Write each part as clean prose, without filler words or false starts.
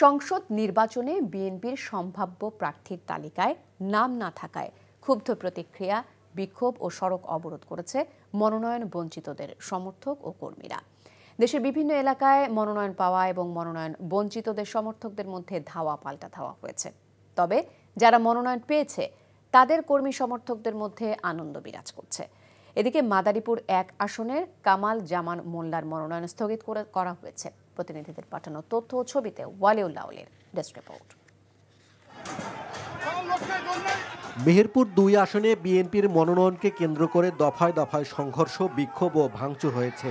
সংসদ নির্বাচনে বিএনপির সম্ভাব্য প্রার্থীর তালিকায় নাম না থাকায় ক্ষুব্ধ প্রতিক্রিয়া, বিক্ষোভ ও সড়ক অবরোধ করেছে মনোনয়ন বঞ্চিতদের সমর্থক ও কর্মীরা। দেশের বিভিন্ন এলাকায় মনোনয়ন পাওয়া এবং মনোনয়ন বঞ্চিতদের সমর্থকদের মধ্যে ধাওয়া পাল্টা ধাওয়া হয়েছে। তবে যারা মনোনয়ন পেয়েছে তাদের কর্মী সমর্থকদের মধ্যে আনন্দ বিরাজ করছে। এদিকে মাদারীপুর 1 আসনের কামাল জামান মোল্লার মনোনয়ন স্থগিত করা হয়েছে। প্রতিনিধিদের পাঠানো তথ্য ও ছবিতে ওয়ালিউল্লাহলের ডেস্ক রিপোর্ট। মেহেরপুর 2 আসনে বিএনপির মনোনয়নকে কেন্দ্র করে দফায় দফায় সংঘর্ষ, বিক্ষোভ ও ভাঙচুর হয়েছে।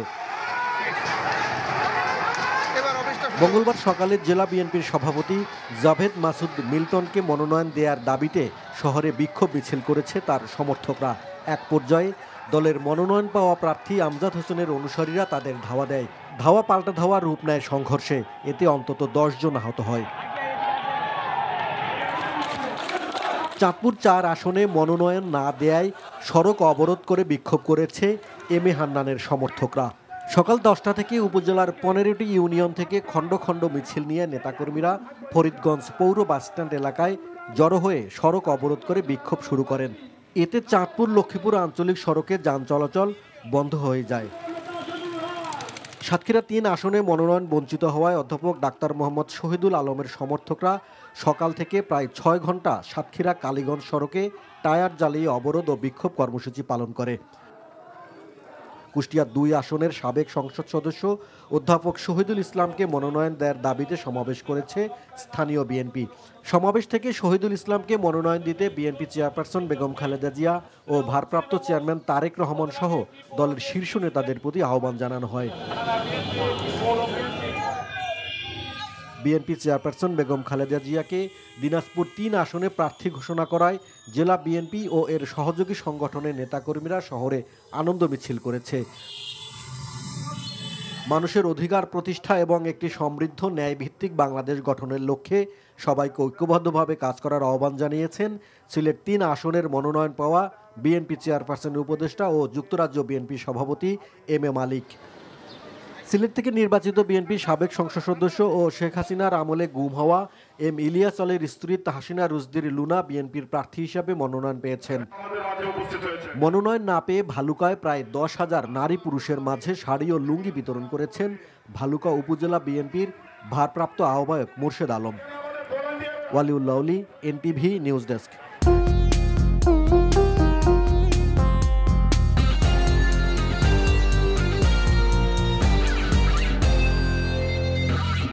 মঙ্গলবার সকালে জেলা বিএনপির সভাপতি জাভেদ মাসুদ মিল্টনকে মনোনয়ন দেওয়ার দাবিতে শহরে বিক্ষোভ মিছিল করেছে তার সমর্থকরা। এক পর্যায়ে দলের মনোনয়ন পাওয়া প্রার্থী আমজাদ হোসেনের অনুসারীরা তাদের ধাওয়া দেয়। ধাওয়া পাল্টা ধাওয়া রূপ নেয় সংঘর্ষে। এতে অন্তত 10 জন আহত হয়। চাঁদপুর 4 আসনে মনোনয়ন না দেয়ায় সড়ক অবরোধ করে বিক্ষোভ করেছে এম এ হান্নানের সমর্থকরা। সকাল 10টা থেকে উপজেলার 15টি ইউনিয়ন থেকে খণ্ড খণ্ড মিছিল নিয়ে নেতাকর্মীরা ফরিদগঞ্জ পৌর বাসস্ট্যান্ড এলাকায় জড়ো হয়ে সড়ক অবরোধ করে বিক্ষোভ শুরু করেন। এতে চাঁদপুর লক্ষ্মীপুর আঞ্চলিক সড়কে যান চলাচল বন্ধ হয়ে যায়। সাতক্ষীরা 3 আসনে মনোনয়ন বঞ্চিত হওয়ায় অধ্যাপক ডাক্তার মোহাম্মদ শহীদুল আলমের সমর্থকরা সকাল থেকে প্রায় 6 ঘন্টা সাতক্ষীরা কালীগঞ্জ সড়কে টায়ার জ্বালিয়ে অবরোধ ও বিক্ষোভ কর্মসূচি পালন করে। কুষ্টিয়া 2 আসনের সাবেক সংসদ সদস্য অধ্যাপক শহীদুল ইসলামকে মনোনয়ন দেওয়ার দাবিতে সমাবেশ করেছে স্থানীয় বিএনপি। সমাবেশ থেকে শহীদুল ইসলামকে মনোনয়ন দিতে বিএনপি চেয়ারপারসন বেগম খালেদা জিয়া ও ভারপ্রাপ্ত চেয়ারম্যান তারেক রহমান সহ দলের শীর্ষ নেতাদের প্রতি আহ্বান জানানো হয়। বিএনপি চেয়ারপারসন বেগম খালেদা জিয়াকে দিনাজপুর 3 আসনে প্রার্থী ঘোষণা করায় জেলা বিএনপি ও এর সহযোগী সংগঠনের নেতাকর্মীরা শহরে আনন্দ মিছিল করেছে। মানুষের অধিকার প্রতিষ্ঠা এবং একটি সমৃদ্ধ ন্যায়ভিত্তিক বাংলাদেশ গঠনের লক্ষ্যে সবাইকে ঐক্যবদ্ধভাবে কাজ করার আহ্বান জানিয়েছেন সিলেট 3 আসনের মনোনয়ন পাওয়া বিএনপি চেয়ারপারসনের উপদেষ্টা ও যুক্তরাজ্য বিএনপি সভাপতি এম এ মালিক। সিলেট থেকে নির্বাচিত বিএনপি সাবেক সংসদ সদস্য ও শেখ হাসিনার আমলে গুম হওয়া এম ইলিয়াস আলীর স্ত্রী তাহসিনা রুজদির লুনা বিএনপির প্রার্থী হিসাবে মনোনয়ন পেয়েছেন। মনোনয়ন না পেয়ে ভালুকায় প্রায় 10,000 নারী পুরুষের মাঝে শাড়ি ও লুঙ্গি বিতরণ করেছেন ভালুকা উপজেলা বিএনপির ভারপ্রাপ্ত আহ্বায়ক মোর্শেদ আলম। ওয়ালিউল্লাহলি, এনটিভি নিউজ ডেস্ক।